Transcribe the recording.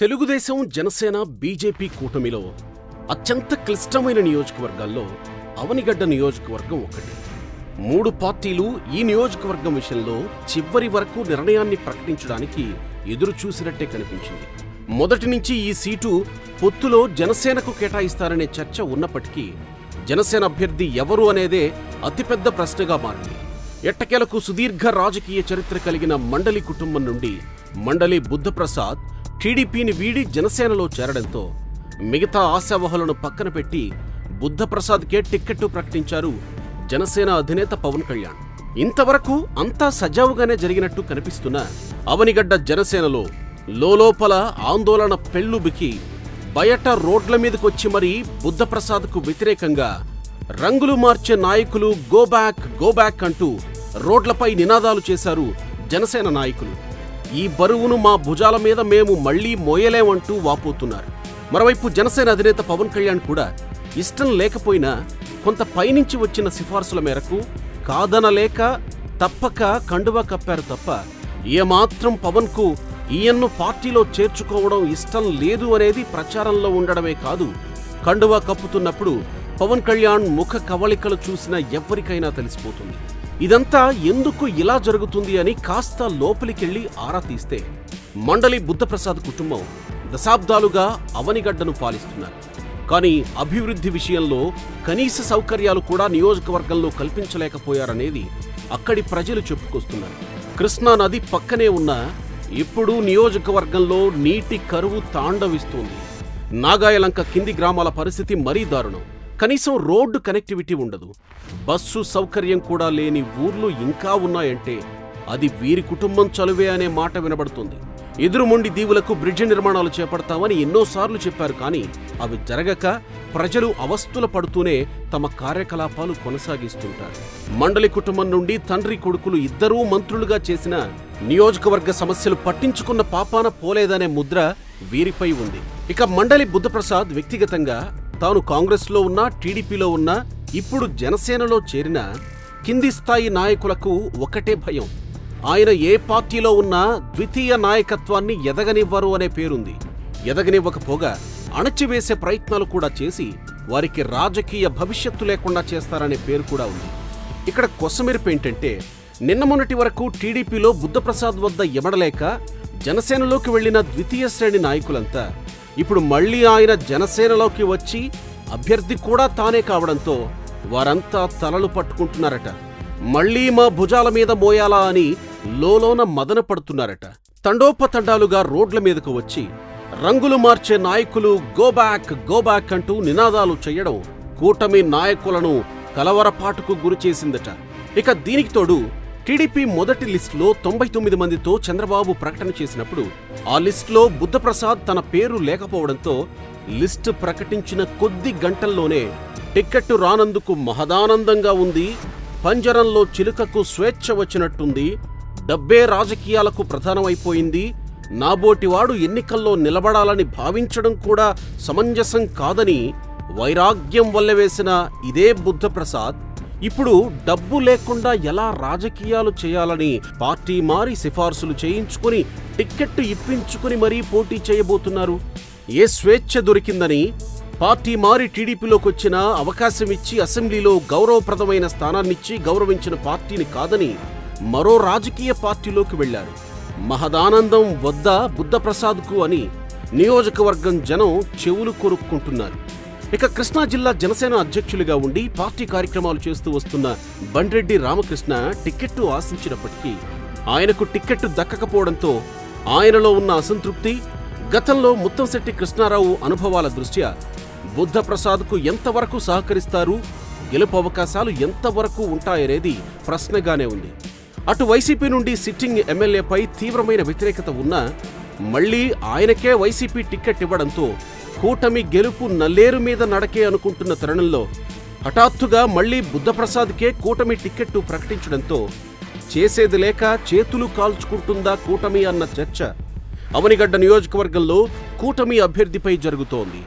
Telugu Desam Janasena BJP కూటమిలో అత్యంత క్లిష్టమైన నియోజకవర్గాల్లో అవనిగడ్డ నియోజకవర్గం ఒకటి. మూడు పార్టీలు ఈ నియోజకవర్గం విషయంలో చివరి వరకు నిర్ణయాన్ని ప్రకటించడానికి ఎదురు చూసినట్టే కనిపించింది. మొదటి నుంచి ఈ సీటు పొత్తులో జనసేనకు కేటాయిస్తారనే చర్చ ఉన్నప్పటికీ జనసేన అభ్యర్థి ఎవరు అనేదే అతిపెద్ద ప్రశ్నగా మారింది. ఎట్టకేలకు సుదీర్ఘ రాజకీయ చరిత్ర కలిగిన మండలి కుటుంబం నుండి మండలి బుద్ధప్రసాద్ టీడీపీని వీడి జనసేనలో చేరడంతో మిగతా ఆశావహులను పక్కన పెట్టి బుద్ధప్రసాద్కే టిక్కెట్టు ప్రకటించారు జనసేన అధినేత పవన్ కళ్యాణ్. ఇంతవరకు అంతా సజావుగానే జరిగినట్టు కనిపిస్తున్న అవనిగడ్డ జనసేనలో లోలోపల ఆందోళన పెళ్లుబికి బయట రోడ్ల మీదకొచ్చి మరీ బుద్ధప్రసాద్కు వ్యతిరేకంగా రంగులు మార్చే నాయకులు గోబ్యాక్ అంటూ రోడ్లపై నినాదాలు చేశారు జనసేన నాయకులు. ఈ బరువును మా భుజాల మీద మేము మళ్లీ మోయలేమంటూ వాపోతున్నారు. మరోవైపు జనసేన అధినేత పవన్ కళ్యాణ్ కూడా ఇష్టం లేకపోయినా కొంత పైనుంచి వచ్చిన సిఫార్సుల మేరకు కాదనలేక తప్పక కండువా కప్పారు తప్ప ఏమాత్రం పవన్కు ఈయన్ను పార్టీలో చేర్చుకోవడం ఇష్టం లేదు అనేది ప్రచారంలో ఉండడమే కాదు, కండువా కప్పుతున్నప్పుడు పవన్ కళ్యాణ్ ముఖ కవళికలు చూసిన ఎవ్వరికైనా తెలిసిపోతుంది. ఇదంతా ఎందుకు ఇలా జరుగుతుంది అని కాస్త లోపలికెళ్లి ఆరా తీస్తే మండలి బుద్ధప్రసాద్ కుటుంబం దశాబ్దాలుగా అవనిగడ్డను పాలిస్తున్నారు. కానీ అభివృద్ధి విషయంలో కనీస సౌకర్యాలు కూడా నియోజకవర్గంలో కల్పించలేకపోయారనేది అక్కడి ప్రజలు చెప్పుకొస్తున్నారు. కృష్ణా నది పక్కనే ఉన్న ఇప్పుడు నియోజకవర్గంలో నీటి కరువు తాండవిస్తోంది. నాగాయలంక కింది గ్రామాల పరిస్థితి మరీ దారుణం. కనీసం రోడ్డు కనెక్టివిటీ ఉండదు. బస్సు సౌకర్యం కూడా లేని ఊర్లు ఇంకా ఉన్నాయంటే అది వీరి కుటుంబం చలువే అనే మాట వినబడుతుంది. ఎదురుమొండి దీవులకు బ్రిడ్జి నిర్మాణాలు చేపడతామని ఎన్నోసార్లు చెప్పారు, కానీ అవి జరగక ప్రజలు అవస్థలు పడుతూనే తమ కార్యకలాపాలు కొనసాగిస్తుంటారు. మండలి కుటుంబం నుండి తండ్రి కొడుకులు ఇద్దరూ మంత్రులుగా చేసిన నియోజకవర్గ సమస్యలు పట్టించుకున్న పాపాన పోలేదనే ముద్ర వీరిపై ఉంది. ఇక మండలి బుద్ధప్రసాద్ వ్యక్తిగతంగా తాను కాంగ్రెస్లో ఉన్నా టీడీపీలో ఉన్నా ఇప్పుడు జనసేనలో చేరిన కింది స్థాయి నాయకులకు ఒకటే భయం, ఆయన ఏ పార్టీలో ఉన్నా ద్వితీయ నాయకత్వాన్ని ఎదగనివ్వరు అనే పేరుంది. ఎదగనివ్వకపోగా అణచివేసే ప్రయత్నాలు కూడా చేసి వారికి రాజకీయ భవిష్యత్తు లేకుండా చేస్తారనే పేరు కూడా ఉంది. ఇక్కడ కొసమెరుపు ఏంటంటే నిన్న మొన్నటి వరకు టీడీపీలో బుద్ధప్రసాద్ వద్ద ఎమడలేక జనసేనలోకి వెళ్లిన ద్వితీయ శ్రేణి నాయకులంతా ఇప్పుడు మళ్లీ ఆయన జనసేనలోకి వచ్చి అభ్యర్థి కూడా తానే కావడంతో వారంతా తలలు పట్టుకుంటున్నారట. మళ్లీ మా భుజాల మీద మోయాలా అని లోలోన మదన పడుతున్నారట. తండోపతండాలుగా రోడ్ల మీదకు వచ్చి రంగులు మార్చే నాయకులు గోబ్యాక్ అంటూ నినాదాలు చేయడం కూటమి నాయకులను కలవరపాటుకు గురిచేసిందట. ఇక దీనికి తోడు టీడీపీ మొదటి లిస్టులో 99 మందితో చంద్రబాబు ప్రకటన చేసినప్పుడు ఆ లిస్టులో బుద్ధప్రసాద్ తన పేరు లేకపోవడంతో లిస్టు ప్రకటించిన కొద్ది గంటల్లోనే టిక్కెట్టు రానందుకు మహదానందంగా ఉంది, పంజరంలో చిలుకకు స్వేచ్ఛ వచ్చినట్టుంది, డబ్బే రాజకీయాలకు ప్రధానమైపోయింది, నాబోటివాడు ఎన్నికల్లో నిలబడాలని భావించడం కూడా సమంజసం కాదని వైరాగ్యం వల్లవేసిన ఇదే బుద్ధప్రసాద్ ఇప్పుడు డబ్బు లేకుండా ఎలా రాజకీయాలు చేయాలని పార్టీ మారి సిఫార్సులు చేయించుకుని టిక్కెట్టు ఇప్పించుకుని మరీ పోటీ చేయబోతున్నారు. ఏ స్వేచ్ఛ దొరికిందని పార్టీ మారి టీడీపీలోకి వచ్చిన అవకాశం ఇచ్చి అసెంబ్లీలో గౌరవప్రదమైన స్థానాన్నిచ్చి గౌరవించిన పార్టీని కాదని మరో రాజకీయ పార్టీలోకి వెళ్లారు. మహదానందం వద్ద బుద్ధప్రసాద్కు అని నియోజకవర్గం జనం చెవులు కొరుక్కుంటున్నారు. ఇక కృష్ణా జిల్లా జనసేన అధ్యక్షులుగా ఉండి పార్టీ కార్యక్రమాలు చేస్తూ వస్తున్న బండ్రెడ్డి రామకృష్ణ టిక్కెట్టు ఆశించినప్పటికీ ఆయనకు టిక్కెట్టు దక్కకపోవడంతో ఆయనలో ఉన్న అసంతృప్తి, గతంలో ముత్తంశెట్టి కృష్ణారావు అనుభవాల దృష్ట్యా బుద్ధప్రసాద్కు ఎంతవరకు సహకరిస్తారు, గెలుపు అవకాశాలు ఎంతవరకు ఉంటాయనేది ప్రశ్నగానే ఉంది. అటు వైసీపీ నుండి సిట్టింగ్ ఎమ్మెల్యేపై తీవ్రమైన వ్యతిరేకత ఉన్నా మళ్లీ ఆయనకే వైసీపీ టిక్కెట్ ఇవ్వడంతో కూటమి గెలుపు నల్లేరు మీద నడకే అనుకుంటున్న తరుణంలో హఠాత్తుగా మళ్లీ బుద్ధప్రసాద్కే కూటమి టిక్కెట్టు ప్రకటించడంతో చేసేది లేక చేతులు కాల్చుకుంటుందా కూటమి అన్న చర్చ అవనిగడ్డ నియోజకవర్గంలో కూటమి అభ్యర్థిపై జరుగుతోంది.